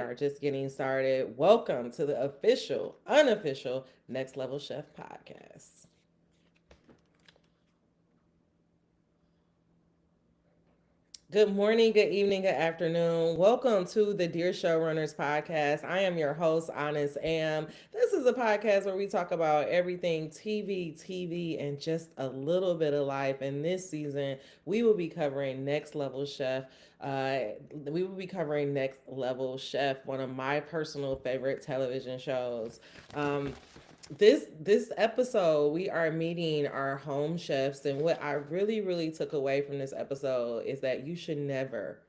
are just getting started. Welcome to the official, unofficial Next Level Chef podcast. Good morning, good evening, good afternoon. Welcome to the Dear Showrunners podcast. I am your host, Honest Am. This is a podcast where we talk about everything TV, and just a little bit of life. And this season, we will be covering Next Level Chef. Uh, we will be covering Next Level Chef, one of my personal favorite television shows. This episode we are meeting our home chefs, and what I really took away from this episode is that you should never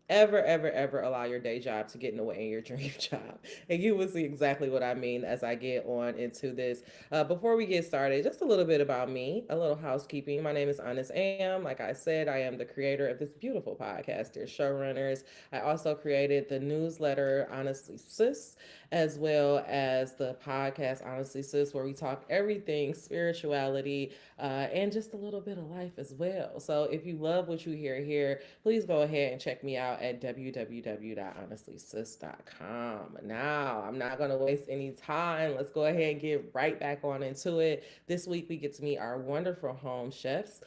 ever allow your day job to get in the way of your dream job. And you will see exactly what I mean as I get on into this. Before we get started, just a little bit about me, a little housekeeping. My name is Honest Am. Like I said, I am the creator of this beautiful podcast, Dear Showrunners. I also created the newsletter Honestly Sis, as well as the podcast Honestly Sis, where we talk everything spirituality, and just a little bit of life as well. So if you love what you hear here, please go ahead and check me out at www.honestlysis.com. Now, I'm not going to waste any time. Let's go ahead and get right back on into it. This week, we get to meet our wonderful home chefs.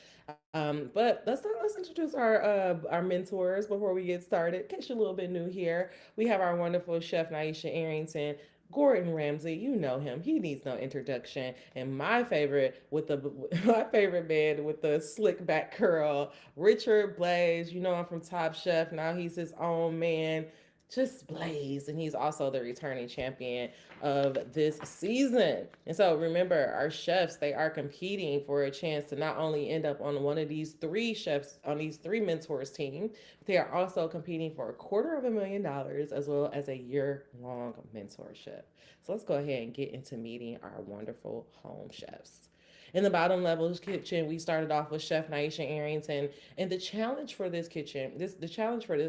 But let's introduce our mentors before we get started. In case you're a little bit new here, we have our wonderful chef Naisha Arrington. Gordon Ramsay, you know him. He needs no introduction. And my favorite with the my favorite man with the slick back curl, Richard Blaze. You know him from Top Chef. Now he's his own man. Just Blaze, and he's also the returning champion of this season. And so remember, our chefs, they are competing for a chance to not only end up on one of these three chefs on these three mentors team, but they are also competing for $250,000 as well as a year-long mentorship. So let's go ahead and get into meeting our wonderful home chefs. In the bottom level kitchen, we started off with Chef Naisha Arrington, and the challenge for this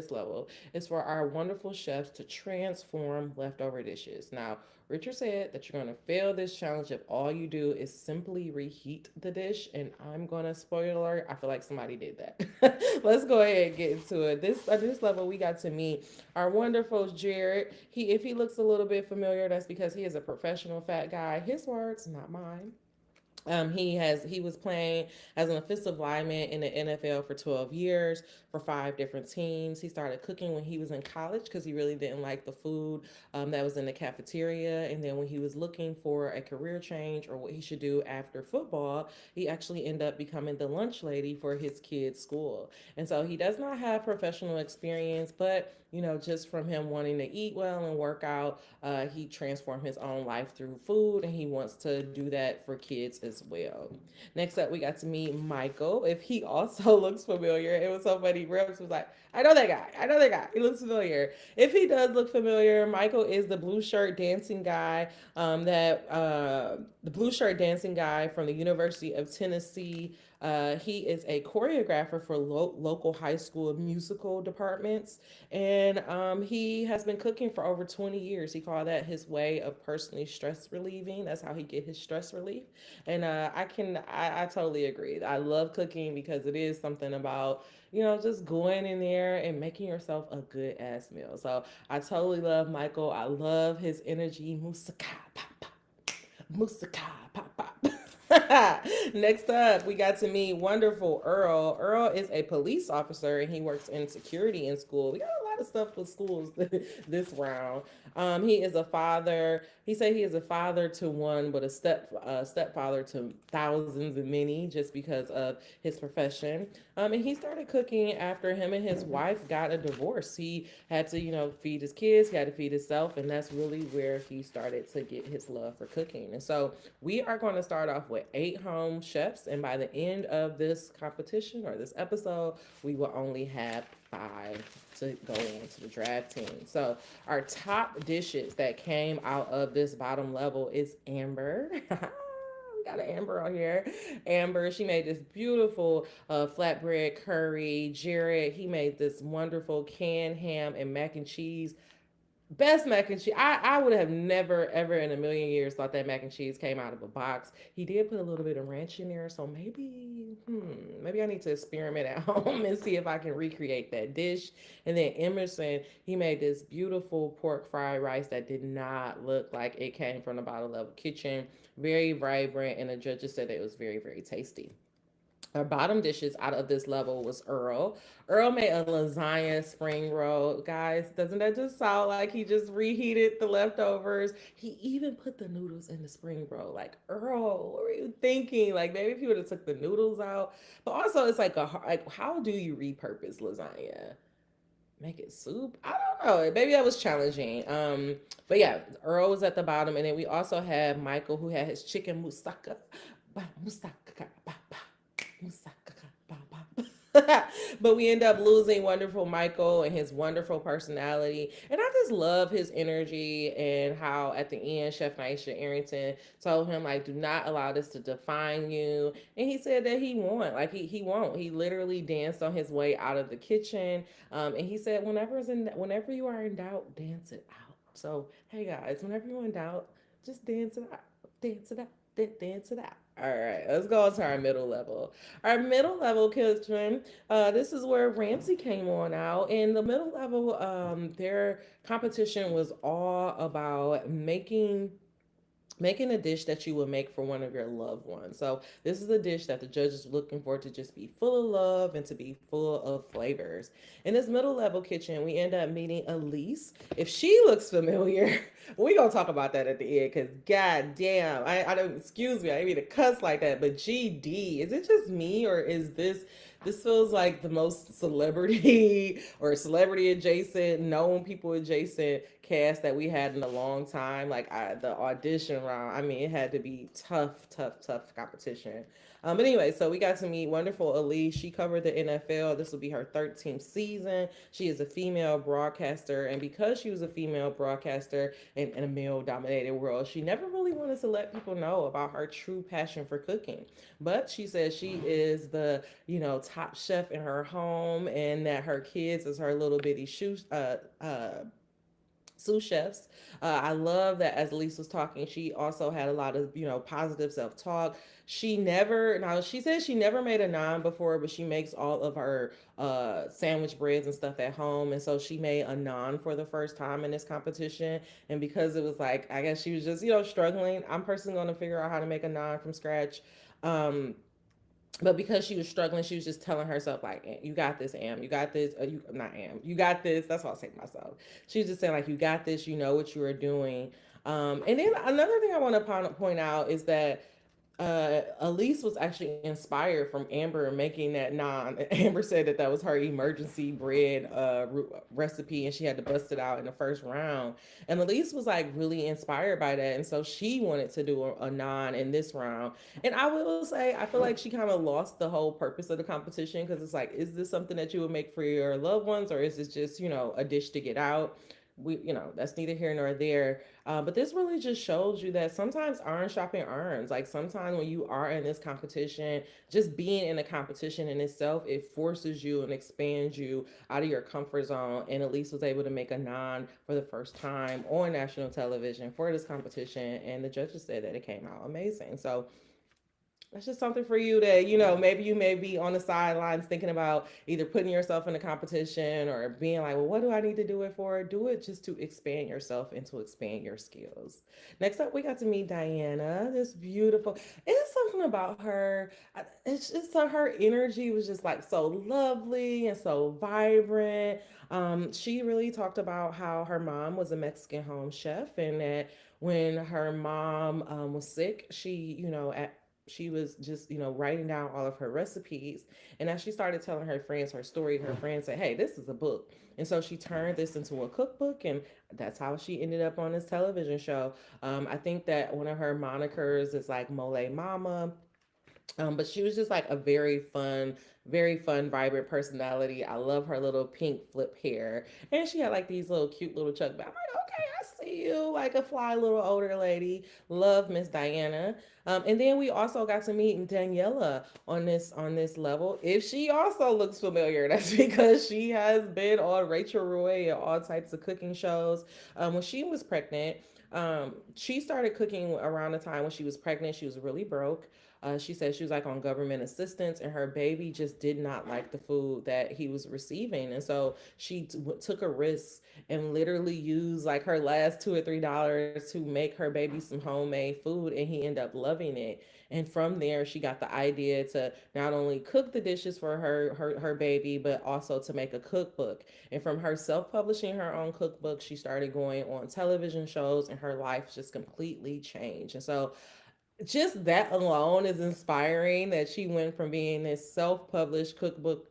level is for our wonderful chefs to transform leftover dishes. Now, Richard said that you're going to fail this challenge if all you do is simply reheat the dish, and I'm going to spoiler alert. I feel like somebody did that. Let's go ahead and get into it. This level, we got to meet our wonderful Jared. If he looks a little bit familiar, that's because he is a professional fat guy. His words, not mine. He was playing as an offensive lineman in the NFL for 12 years for 5 different teams. He started cooking when he was in college because he really didn't like the food that was in the cafeteria. And then when he was looking for a career change or what he should do after football, he actually ended up becoming the lunch lady for his kids' school. And so he does not have professional experience, but just from him wanting to eat well and work out, he transformed his own life through food, and he wants to do that for kids as well. Next up, we got to meet Michael. If he also looks familiar, it was so funny. Reps was like, I know that guy. I know that guy. He looks familiar. If he does look familiar, Michael is the blue shirt dancing guy. The blue shirt dancing guy from the University of Tennessee. He is a choreographer for local high school musical departments, and he has been cooking for over 20 years. He called that his way of personally stress relieving. That's how he get his stress relief. And I totally agree. I love cooking because it is something about just going in there and making yourself a good ass meal. So I totally love Michael. I love his energy. Musaka pop pop. Musaka pop pop. Next up, we got to meet wonderful Earl. Earl is a police officer and he works in security in school. We got a lot of stuff with schools this round. He is a father. He said he is a father to one, but a stepfather to thousands and many, just because of his profession. And he started cooking after him and his wife got a divorce. He had to, feed his kids. He had to feed himself, and that's really where he started to get his love for cooking. And so we are going to start off with 8 home chefs, and by the end of this competition or this episode, we will only have 5 to go into the draft team. So our top dishes that came out of this bottom level is Amber. We got an Amber on here. Amber, she made this beautiful flatbread curry. Jared, he made this wonderful canned ham and mac and cheese. Best mac and cheese. I would have never, ever in a million years thought that mac and cheese came out of a box. He did put a little bit of ranch in there, so maybe I need to experiment at home and see if I can recreate that dish. And then Emerson, he made this beautiful pork fried rice that did not look like it came from the bottom level kitchen. Very vibrant, and the judges said that it was very, very tasty. Our bottom dishes out of this level was Earl. Earl made a lasagna spring roll. Guys, doesn't that just sound like he just reheated the leftovers? He even put the noodles in the spring roll. Like, Earl, what were you thinking? Like, maybe if he would have took the noodles out. But also, it's like, like, how do you repurpose lasagna? Make it soup? I don't know. Maybe that was challenging. But yeah, Earl was at the bottom. And then we also had Michael, who had his chicken moussaka. Moussaka. But we end up losing wonderful Michael and his wonderful personality. And I just love his energy and how at the end Chef Naisha Arrington told him, like, do not allow this to define you. And he said that he won't. Like he won't. He literally danced on his way out of the kitchen. And he said, whenever you are in doubt, dance it out. So hey guys, whenever you're in doubt, just dance it out. Dance it out. Dance it out. All right, let's go to our middle level. Our middle level kitchen. This is where Ramsey came on out. In the middle level, their competition was all about making a dish that you would make for one of your loved ones. So this is a dish that the judges were looking for to just be full of love and to be full of flavors. In this middle level kitchen, we end up meeting Elise. If she looks familiar, we gonna talk about that at the end because god damn, I don't, excuse me, I didn't mean to cuss like that, but GD, is it just me or is this feels like the most celebrity or celebrity adjacent, known people adjacent cast that we had in a long time. Like the audition round, I mean, it had to be tough, tough, tough competition. But anyway, so we got to meet wonderful Elise. She covered the NFL. This will be her 13th season. She is a female broadcaster, and because she was a female broadcaster in a male-dominated world, she never really wanted to let people know about her true passion for cooking. But she says she is the top chef in her home, and that her kids is her little bitty sous chefs. I love that as Elise was talking, she also had a lot of positive self talk. She said she never made a naan before, but she makes all of her sandwich breads and stuff at home, and so she made a naan for the first time in this competition. And because it was like, I guess she was just struggling. I'm personally going to figure out how to make a naan from scratch. But because she was struggling, she was just telling herself, like, you got this, Am. You got this. You not Am. You got this. That's what I was saying to myself. She was just saying, like, you got this. You know what you are doing. And then another thing I want to point out is that Elise was actually inspired from Amber making that naan. Amber said that that was her emergency bread recipe, and she had to bust it out in the first round. And Elise was like really inspired by that, and so she wanted to do a naan in this round. And I will say, I feel like she kind of lost the whole purpose of the competition because it's like, is this something that you would make for your loved ones, or is this just a dish to get out? That's neither here nor there. But this really just shows you that sometimes iron shopping earns. Like sometimes when you are in this competition, just being in a competition in itself, it forces you and expands you out of your comfort zone. And Elise was able to make a naan for the first time on national television for this competition, and the judges said that it came out amazing. So that's just something for you to, maybe you may be on the sidelines thinking about either putting yourself in a competition or being like, well, what do I need to do it for? Do it just to expand yourself and to expand your skills. Next up, we got to meet Diana, this beautiful, it's something about her. It's just so her energy was just like so lovely and so vibrant. She really talked about how her mom was a Mexican home chef, and that when her mom was sick, she was just writing down all of her recipes, and as she started telling her friends her story, her friends said, hey, this is a book. And so she turned this into a cookbook, and that's how she ended up on this television show. I think that one of her monikers is like Mole Mama. But she was just like a very fun, vibrant personality. I love her little pink flip hair, and she had like these little cute little chuck. I'm like, okay, I see you, like a fly little older lady. Love Miss Diana. And then we also got to meet Daniela on this level. If she also looks familiar, that's because she has been on Rachel Roy and all types of cooking shows. When she was pregnant, she started cooking around the time when she was pregnant. She was really broke. She said she was like on government assistance, and her baby just did not like the food that he was receiving, and so she took a risk and literally used like her last $2 or $3 to make her baby some homemade food, and he ended up loving it. And from there, she got the idea to not only cook the dishes for her baby, but also to make a cookbook. And from her self publishing her own cookbook, she started going on television shows, and her life just completely changed. And so just that alone is inspiring, that she went from being this self-published cookbook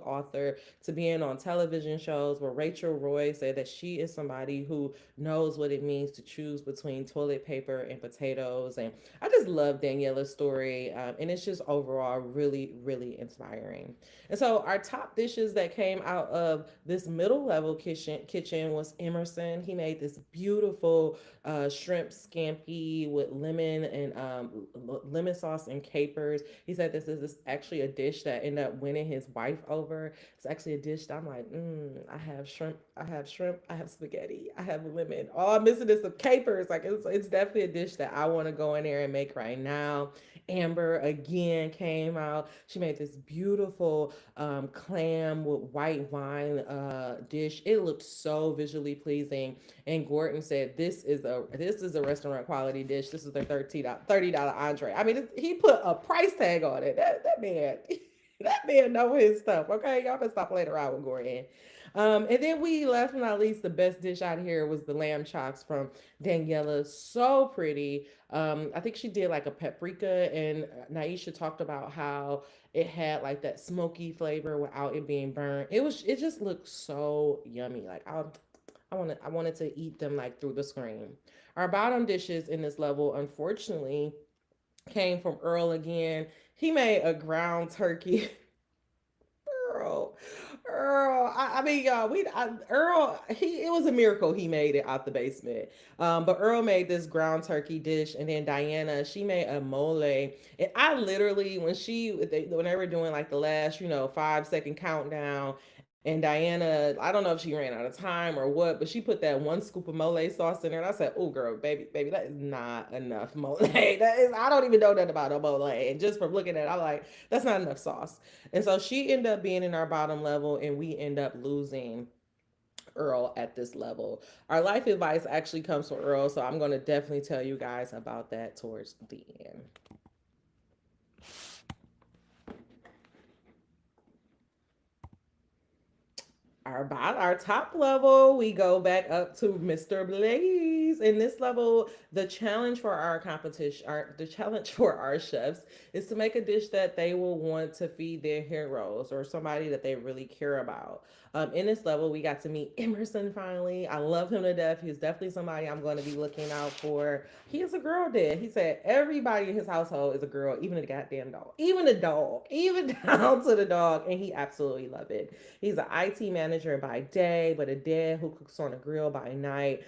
author to being on television shows where Rachel Roy said that she is somebody who knows what it means to choose between toilet paper and potatoes. And I just love Daniela's story, and it's just overall really, really inspiring. And so our top dishes that came out of this middle level kitchen was Emerson. He made this beautiful shrimp scampi with lemon and lemon sauce and capers. He said this actually a dish that ended up winning his wife over. It's actually a dish that I'm like, I have spaghetti, I have lemon. All I'm missing is some capers. Like it's definitely a dish that I want to go in there and make right now. Amber again came out. She made this beautiful clam with white wine dish. It looked so visually pleasing. And Gordon said, this is a restaurant quality dish. This is their $30 entree. I mean, he put a price tag on it. That man, that man know his stuff. Okay, y'all can stop playing around with Gordon. And then we, last but not least, the best dish out here was the lamb chops from Daniela. So pretty. I think she did like a paprika, and Naisha talked about how it had like that smoky flavor without it being burnt. It just looked so yummy. Like I wanted to eat them like through the screen. Our bottom dishes in this level, unfortunately, came from Earl again. He made a ground turkey. Earl, I mean, y'all, Earl, it was a miracle he made it out the basement. But Earl made this ground turkey dish, and then Diana, she made a mole. And I literally, when they were doing like the last, 5 second countdown, and Diana, I don't know if she ran out of time or what, but she put that one scoop of mole sauce in there, and I said, "Oh, girl, baby, that is not enough mole. That is, I don't even know nothing about a mole." And just from looking at it, I'm like, "That's not enough sauce." And so she ended up being in our bottom level, and we end up losing Earl at this level. Our life advice actually comes from Earl, so I'm going to definitely tell you guys about that towards the end. Our top level, we go back up to Mr. Blaze. In this level, the challenge for our competition, the challenge for our chefs is to make a dish that they will want to feed their heroes or somebody that they really care about. In this level, we got to meet Emerson finally. I love him to death. He's definitely somebody I'm going to be looking out for. He is a girl dad. He said everybody in his household is a girl, even the goddamn dog, even the dog, even down to the dog, and he absolutely loved it. He's an IT manager by day, but a dad who cooks on a grill by night.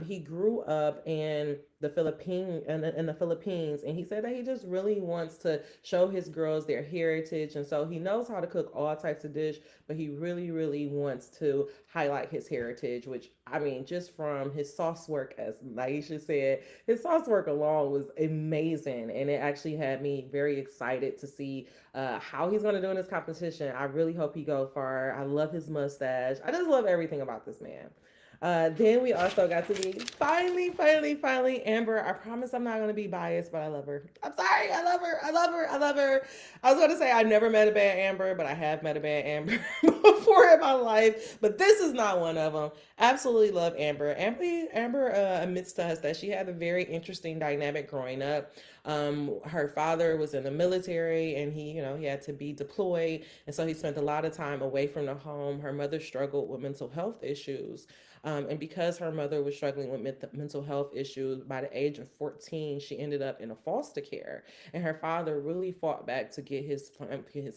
He grew up in the Philippines, and he said that he just really wants to show his girls their heritage, and so he knows how to cook all types of dish, but he really, really wants to highlight his heritage. Which I mean, just from his sauce work, as Naisha said, his sauce work alone was amazing, and it actually had me very excited to see how he's going to do in this competition. I really hope he go far. I love his mustache. I just love everything about this man. Then we also got to meet finally Amber. I promise I'm not going to be biased, but I love her. I'm sorry. I love her. I love her. I love her. I was going to say I never met a bad Amber, but I have met a bad Amber before in my life. But this is not one of them. Absolutely love Amber. Amber admits to us that she had a very interesting dynamic growing up. Her father was in the military, and he had to be deployed, and so he spent a lot of time away from the home. Her mother struggled with mental health issues. And because her mother was struggling with mental health issues, by the age of 14, she ended up in a foster care. And her father really fought back to get his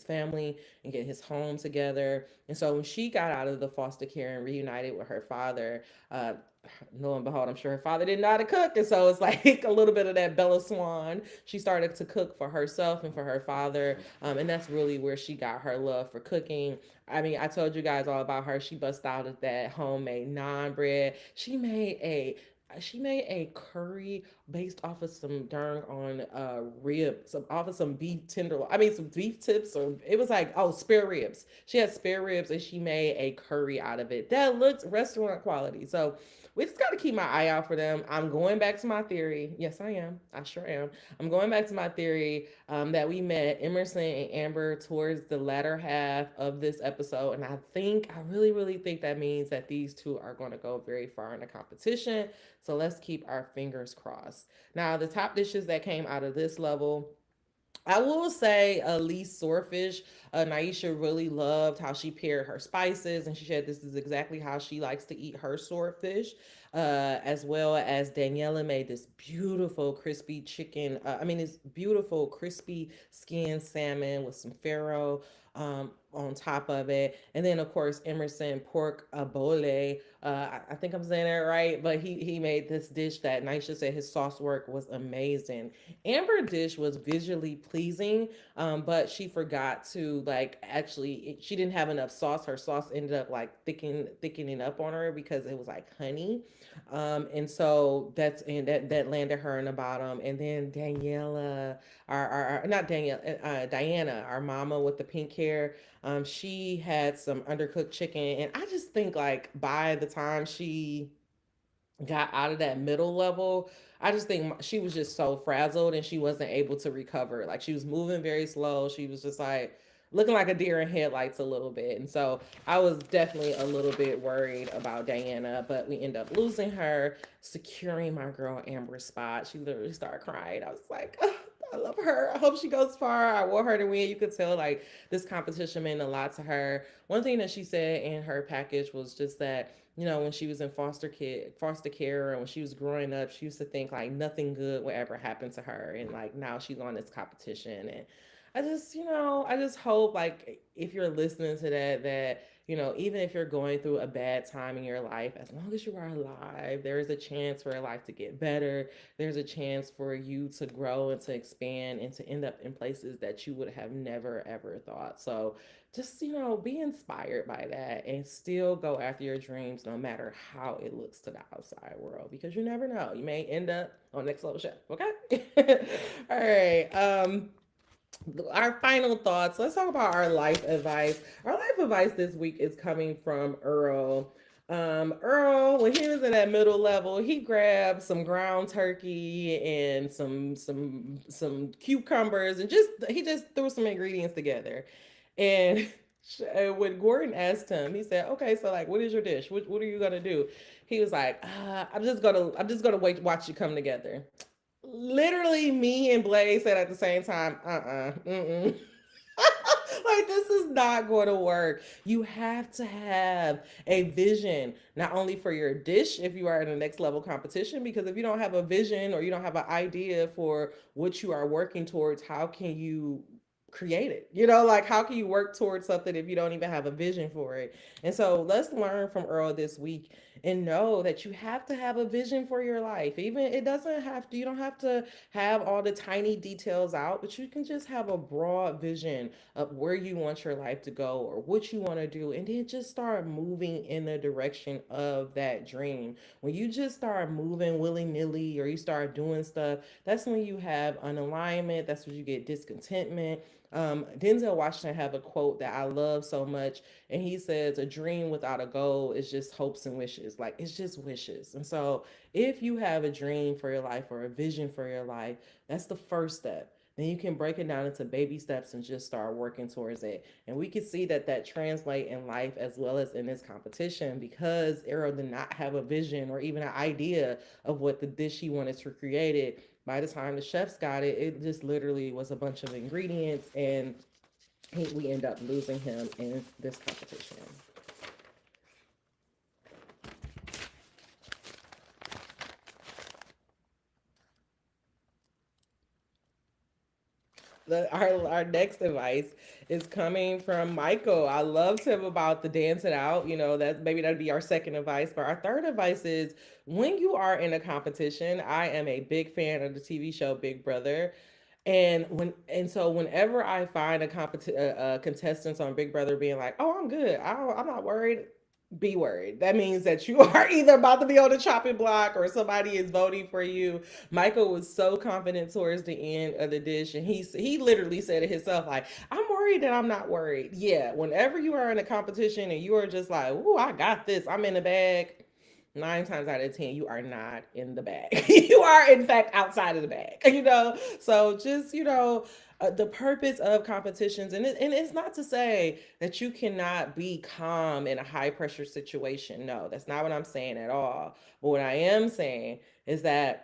family and get his home together. And so when she got out of the foster care and reunited with her father, uh, lo and behold, I'm sure her father didn't know how to cook. And so it's like a little bit of that Bella Swan. She started to cook for herself and for her father. And that's really where she got her love for cooking. I mean, I told you guys all about her. She bust out of that homemade naan bread. She made a curry based off of some darn on rib, some off of some beef tenderloin. I mean, some beef tips, or it was like, oh, spare ribs. She had spare ribs and she made a curry out of it that looked restaurant quality. So we just got to keep my eye out for them. I'm going back to my theory. Yes, I am. I sure am. I'm going back to my theory that we met Emerson and Amber towards the latter half of this episode. And I really, really think that means that these two are going to go very far in the competition. So let's keep our fingers crossed. Now, the top dishes that came out of this level, I will say Elise Swordfish. Naisha really loved how she paired her spices, and she said this is exactly how she likes to eat her swordfish. As well as Daniela made this beautiful crispy chicken. This beautiful crispy skinned salmon with some farro on top of it, and then of course Emerson pork abole. I think I'm saying that right, but he made this dish that Naisha said his sauce work was amazing. Amber dish was visually pleasing, but she forgot to like actually she didn't have enough sauce. Her sauce ended up like thickening up on her because it was like honey, and so that landed her in the bottom. And then Daniela, our not Danielle, Diana, our mama with the pink hair, she had some undercooked chicken, and I just think like by the time she got out of that middle level, I just think she was just so frazzled and she wasn't able to recover. Like she was moving very slow. She was just like looking like a deer in headlights a little bit. And so I was definitely a little bit worried about Diana, but we end up losing her, securing my girl Amber's spot. She literally started crying. I was like, oh, I love her. I hope she goes far. I want her to win. You could tell like this competition meant a lot to her. One thing that she said in her package was just that when she was in foster care, and when she was growing up, she used to think like nothing good would ever happen to her, and like now she's on this competition. And I just hope like if you're listening to that even if you're going through a bad time in your life, as long as you are alive, there is a chance for your life to get better. There's a chance for you to grow and to expand and to end up in places that you would have never ever thought. So just be inspired by that and still go after your dreams no matter how it looks to the outside world, because you never know, you may end up on next level chef. Okay. All right. Our final thoughts. Let's talk about our life advice. Our life advice this week is coming from Earl. Earl, when he was in that middle level, he grabbed some ground turkey and some cucumbers, and he just threw some ingredients together. And when Gordon asked him, he said, "Okay, so like, what is your dish? What are you gonna do?" He was like, I'm just gonna wait, watch you come together." Literally, me and Blaze said at the same time, mm-mm. Like, this is not going to work. You have to have a vision, not only for your dish if you are in a next level competition, because if you don't have a vision or you don't have an idea for what you are working towards, how can you create it? Like, how can you work towards something if you don't even have a vision for it? And so let's learn from Earl this week and know that you have to have a vision for your life. Even it doesn't have to, you don't have to have all the tiny details out, but you can just have a broad vision of where you want your life to go or what you want to do, and then just start moving in the direction of that dream. When you just start moving willy-nilly or you start doing stuff, that's when you have unalignment. That's when you get discontentment. Denzel Washington have a quote that I love so much, and he says, "A dream without a goal is just hopes and wishes. Like, it's just wishes." And so, if you have a dream for your life or a vision for your life, that's the first step. Then you can break it down into baby steps and just start working towards it. And we can see that translate in life as well as in this competition, because Arrow did not have a vision or even an idea of what the dish he wanted to create it. By the time the chefs got it, it just literally was a bunch of ingredients, and we end up losing him in this competition. Our next advice is coming from Michael. I loved him about the dance it out. That maybe that'd be our second advice. But our third advice is when you are in a competition, I am a big fan of the TV show Big Brother. And so whenever I find contestants on Big Brother being like, "Oh, I'm good. I'm not worried," be worried. That means that you are either about to be on the chopping block or somebody is voting for you. Michael was so confident towards the end of the dish, and he literally said it himself, like, "I'm worried that I'm not worried." Yeah, whenever you are in a competition and you are just like, "Ooh, I got this. I'm in the bag." 9 times out of 10, you are not in the bag. You are, in fact, outside of the bag. So just the purpose of competitions, and it's not to say that you cannot be calm in a high pressure situation. No, that's not what I'm saying at all. But what I am saying is that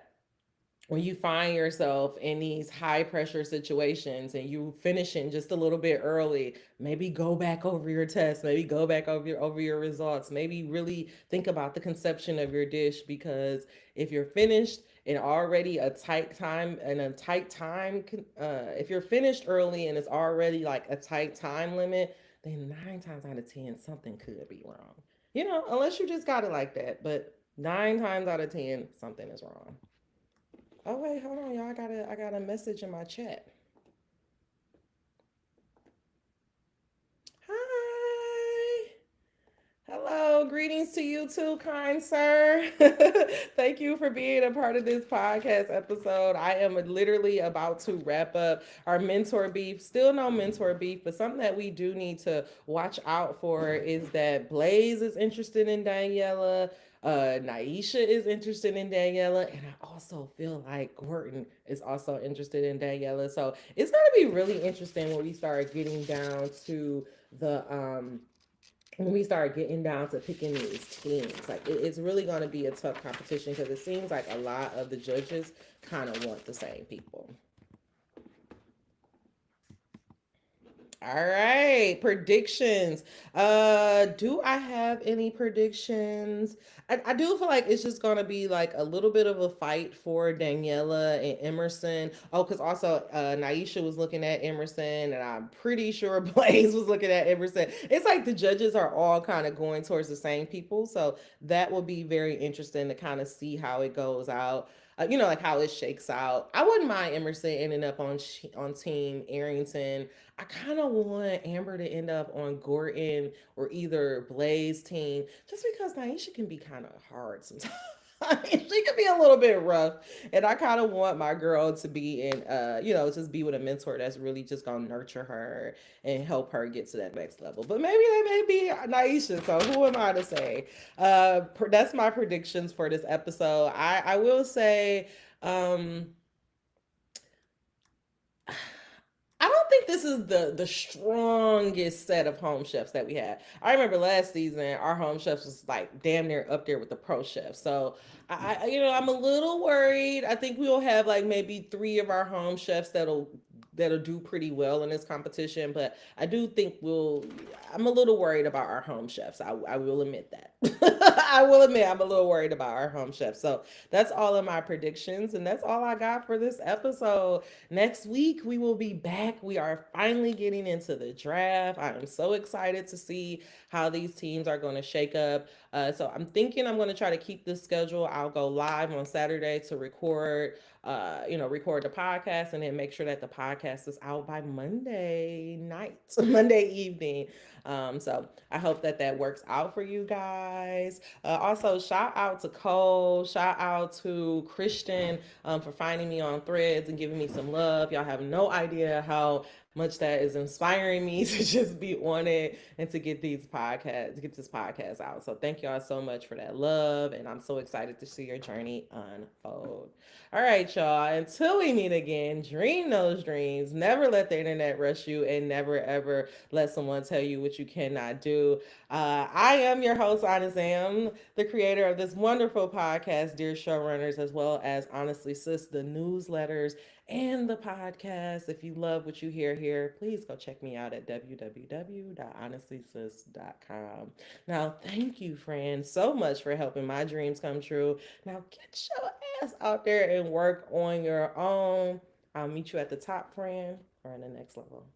when you find yourself in these high pressure situations and you finishing just a little bit early, maybe go back over your test, maybe go back over your results, maybe really think about the conception of your dish, because if you're finished in already a tight time and a tight time, if you're finished early and it's already like a tight time limit, then 9 times out of 10 something could be wrong. Unless you just got it like that, but 9 times out of 10 something is wrong. Oh wait, hold on, y'all. I got a message in my chat. Hi. Hello, greetings to you too, kind sir. Thank you for being a part of this podcast episode. I am literally about to wrap up our mentor beef. Still no mentor beef, but something that we do need to watch out for is that Blaze is interested in Daniela. Naisha is interested in Daniela, and I also feel like Gordon is also interested in Daniela. So it's gonna be really interesting when we start getting down to the when we start getting down to picking these teams. Like it's really going to be a tough competition because it seems like a lot of the judges kind of want the same people. All right, predictions. Do I have any predictions? I do feel like it's just gonna be like a little bit of a fight for Daniela and Emerson. Oh, because also Naisha was looking at Emerson, and I'm pretty sure Blaze was looking at Emerson. It's like the judges are all kind of going towards the same people, so that will be very interesting to kind of see how it goes out. Like how it shakes out. I wouldn't mind Emerson ending up on Team Arrington. I kind of want Amber to end up on Gordon or either Blaze team, just because Naisha can be kind of hard sometimes. She can be a little bit rough, and I kind of want my girl to be in, just be with a mentor that's really just gonna nurture her and help her get to that next level. But maybe they may be Naisha, so who am I to say? That's my predictions for this episode. I will say, um, I don't think this is the strongest set of home chefs that we had. I remember last season our home chefs was like damn near up there with the pro chefs. So I'm a little worried. I think we'll have like maybe three of our home chefs that'll do pretty well in this competition. But I do think I'm a little worried about our home chefs. I will admit that. I will admit I'm a little worried about our home chefs. So that's all of my predictions, and that's all I got for this episode. Next week, we will be back. We are finally getting into the draft. I am so excited to see how these teams are going to shake up. So I'm thinking I'm going to try to keep this schedule. I'll go live on Saturday to record the podcast, and then make sure that the podcast is out by Monday night, Monday evening. So I hope that that works out for you guys. Also, shout out to Cole, shout out to Christian for finding me on Threads and giving me some love. Y'all have no idea how much that is inspiring me to just be on it and to get this podcast out. So thank y'all so much for that love, and I'm so excited to see your journey unfold. All right, y'all. Until we meet again, dream those dreams. Never let the internet rush you, and never ever let someone tell you what you cannot do. I am your host, Anazam, the creator of this wonderful podcast, Dear Showrunners, as well as Honestly Sis, the newsletters and the podcast. If you love what you hear here, please go check me out at www.honestlysis.com. Now, thank you, friends, so much for helping my dreams come true. Now, get your ass out there and work on your own. I'll meet you at the top, friend. or in the next level.